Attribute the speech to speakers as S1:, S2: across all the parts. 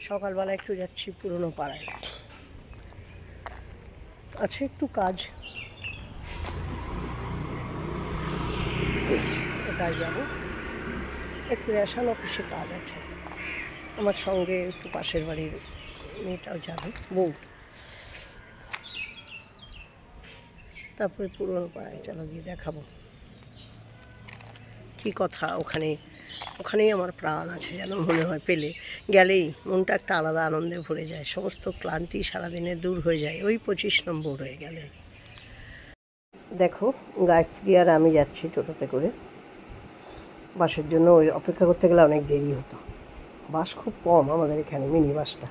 S1: সকালবেলা একটু যাচ্ছি পুরনো পাড়ায়, আছে একটু কাজ, কোথায় যাবো, একটু রেশন অফিসে কাজ আছে। আমার সঙ্গে একটু পাশের বাড়ির মেয়েটাও যাবে, বউ। তারপরে পুরনো পাড়ায় চলো গিয়ে দেখাবো কি কথা। ওখানেই আমার প্রাণ আছে যেন মনে হয়, পেলে গেলেই মনটা একটা আলাদা আনন্দে ভরে যায়, সমস্ত ক্লান্তি সারাদিনে দূর হয়ে যায় ওই 25 নম্বর হয়ে গেলে। দেখো গায়ত্রী আর আমি যাচ্ছি টোটোতে করে। বাসের জন্য ওই অপেক্ষা করতে গেলে অনেক দেরি হতো, বাস খুব কম আমাদের এখানে, মিনি বাসটা।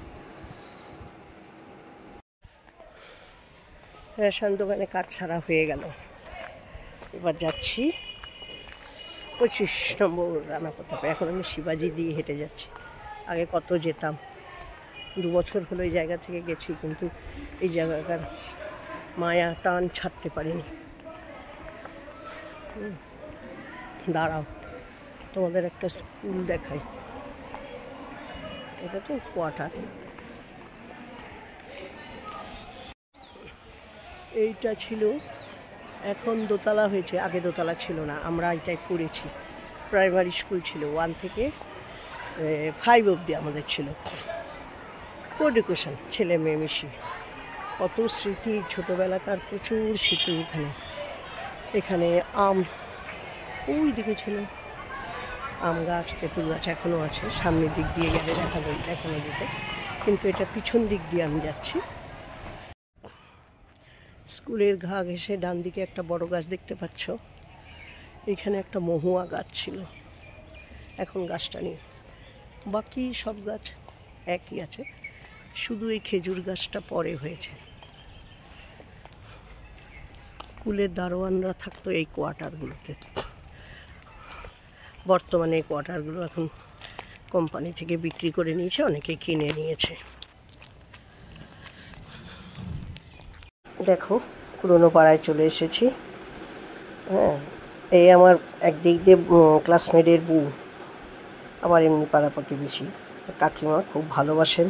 S1: রেশন দোকানে কাজ ছাড়া হয়ে গেল, এবার যাচ্ছি 25 নম্বর রানা প্রতাপে। এখন আমি শিবাজি দিয়ে হেঁটে যাচ্ছি, আগে কত যেতাম, 2 বছর হলো এই জায়গা থেকে গেছি, কিন্তু এই জায়গাটার মায়া টান ছাড়তে পারিনি। দাঁড়াও তোমাদের একটা স্কুল দেখাই, এটা তো কোয়ার্টার। এইটা ছিল, এখন দোতলা হয়েছে, আগে দোতলা ছিল না। আমরা এটাই পড়েছি, প্রাইমারি স্কুল ছিল, 1 থেকে 5 অবধি আমাদের ছিল, এডুকেশন, ছেলে মেয়ে মিশিয়ে। কত স্মৃতি ছোটোবেলাকার, প্রচুর স্মৃতি। এখানে আম, ওই দিকে ছিল আম গাছ, তেঁতুল গাছ এখনও আছে, সামনের দিক দিয়ে গেলে দেখা যায় এখনো দিকে, কিন্তু এটা পিছন দিক দিয়ে আমি যাচ্ছি। স্কুলের ঘা ঘেঁষে ডান দিকে একটা বড় গাছ দেখতে পাচ্ছ, এখানে একটা মহুয়া গাছ ছিল, এখন গাছটা নেই। বাকি সব গাছ একই আছে, শুধু এই খেজুর গাছটা পরে হয়েছে। স্কুলের দারোয়ানরা থাকতো এই কোয়ার্টারগুলোতে, বর্তমানে এই কোয়ার্টারগুলো এখন কোম্পানি থেকে বিক্রি করে নিয়েছে, অনেকে কিনে নিয়েছে। দেখো পুরনো পাড়ায় চলে এসেছি। হ্যাঁ, এই আমার একদিক দিয়ে ক্লাসমেটের বউ, আবার এমনি পাড়া প্রতিবেশী কাকিমা, খুব ভালোবাসেন।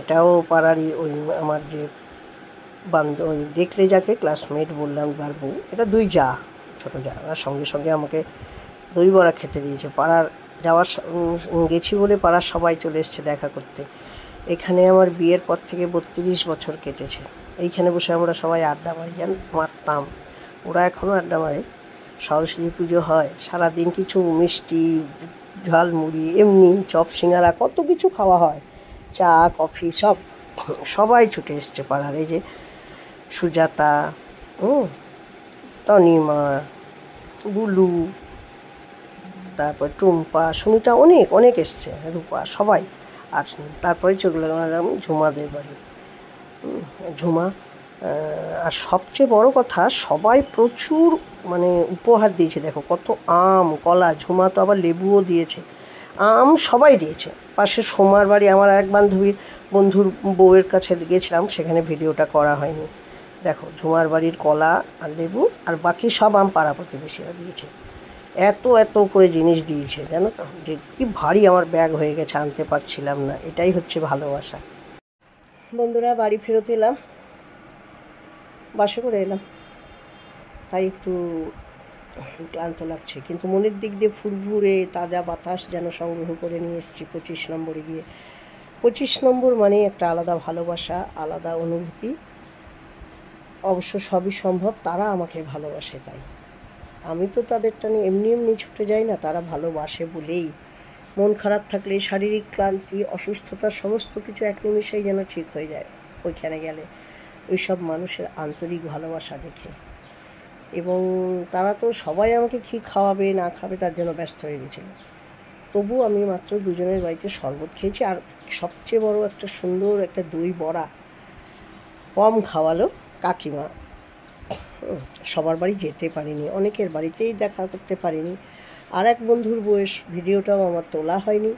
S1: এটাও পাড়ারই, ওই আমার যে বান্ধব, দেখলে যাকে ক্লাসমেট বললাম তার বউ, এটা 2 যা, ছোটো যা। আর সঙ্গে সঙ্গে আমাকে দই বড়া খেতে দিয়েছে। পাড়ার গেছি বলে পাড়ার সবাই চলে এসছে দেখা করতে। এখানে আমার বিয়ের পর থেকে 32 বছর কেটেছে। এইখানে বসে আমরা সবাই আড্ডা মারতাম, ওরা এখনও আড্ডা মারে। সরস্বতী পুজো হয়, সারাদিন কিছু মিষ্টি, ঝালমুড়ি, এমনি চপ সিঙ্গারা, কত কিছু খাওয়া হয়, চা কফি সবাই ছুটে এসছে পাড়ার। এই যে সুজাতা, তনিমা, বুলু, তারপর টুম্পা, সুমিতা, অনেক এসছে, রূপা, সবাই। আর তারপরে চলে গেলাম ঝুমাদের বাড়ি, ঝুমা। আর সবচেয়ে বড় কথা, সবাই প্রচুর মানে উপহার দিয়েছে। দেখো কত আম, কলা, ঝুমা তো আবার লেবুও দিয়েছে, আম সবাই দিয়েছে। পাশে সোমার বাড়ি, আমার এক বন্ধুর বউয়ের কাছে গেছিলাম, সেখানে ভিডিওটা করা হয়নি। দেখো ঝুমার বাড়ির কলা আর লেবু, আর বাকি সব আম পাড়া প্রতিবেশীরা দিয়েছে। এত করে জিনিস দিয়েছে জানো তো, যে কি ভারী আমার ব্যাগ হয়ে গেছে, আনতে পারছিলাম না। এটাই হচ্ছে ভালোবাসা। বন্ধুরা বাড়ি ফেরত এলাম, বাসে করে এলাম, তাই একটু ক্লান্ত লাগছে, কিন্তু মনের দিক দিয়ে ফুরফুরে তাজা বাতাস যেন সংগ্রহ করে নিয়ে এসেছি 25 নম্বরে গিয়ে। 25 নম্বর মানে একটা আলাদা ভালোবাসা, আলাদা অনুভূতি। অবশ্য সবই সম্ভব, তারা আমাকে ভালোবাসে, তাই আমি তো তাদের টানে এমনি ছুটে যাই না, তারা ভালোবাসে বলেই। মন খারাপ থাকলে, শারীরিক ক্লান্তি, অসুস্থতা, সমস্ত কিছু এক নিমিষেই যেন ঠিক হয়ে যায় ওইখানে গেলে, ওই সব মানুষের আন্তরিক ভালোবাসা দেখে। এবং তারা তো সবাই আমাকে কী খাওয়াবে না খাবে তার জন্য ব্যস্ত হয়ে গেছিল, তবু আমি মাত্র 2 জনের বাড়িতে শরবত খেয়েছি। আর সবচেয়ে বড় একটা সুন্দর একটা দই বড়া কম খাওয়ালো কাকিমা। সবার বাড়ি যেতে পারিনি, অনেকের বাড়িতেই দেখা করতে পারিনি। আর এক বন্ধুর বয়স, ভিডিওটাও আমার তোলা হয়নি,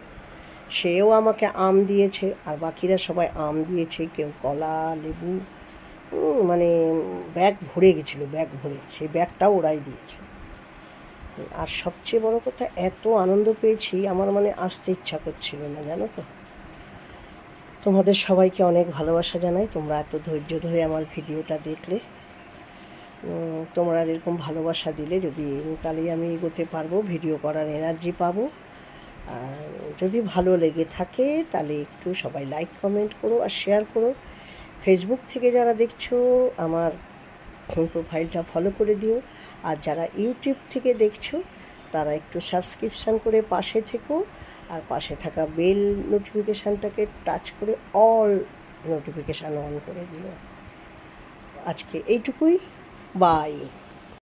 S1: সেও আমাকে আম দিয়েছে, আর বাকিরা সবাই আম দিয়েছে, কেউ কলা, লেবু, মানে ব্যাগ ভরে গেছিলো, ব্যাগ ভরে, সেই ব্যাগটাও ওরাই দিয়েছে। আর সবচেয়ে বড় কথা, এত আনন্দ পেয়েছি আমার মানে আসতে ইচ্ছা করছিল না, জানো তো। তোমাদের সবাইকে অনেক ভালোবাসা জানাই, তোমরা এত ধৈর্য ধরে আমার ভিডিওটা দেখলে। তোমরা এরকম ভালোবাসা দিলে তাহলেই আমি এগোতে পারবো, ভিডিও করার এনার্জি পাবো। আর যদি ভালো লেগে থাকে তাহলে একটু সবাই লাইক কমেন্ট করো আর শেয়ার করো। ফেসবুক থেকে যারা দেখছো আমার প্রোফাইলটা ফলো করে দিও, আর যারা ইউটিউব থেকে দেখছো তারা একটু সাবস্ক্রিপশান করে পাশে থেকো, আর পাশে থাকা বেল নোটিফিকেশানটাকে টাচ করে অল নোটিফিকেশান অন করে দিও। আজকে এইটুকুই, বাই।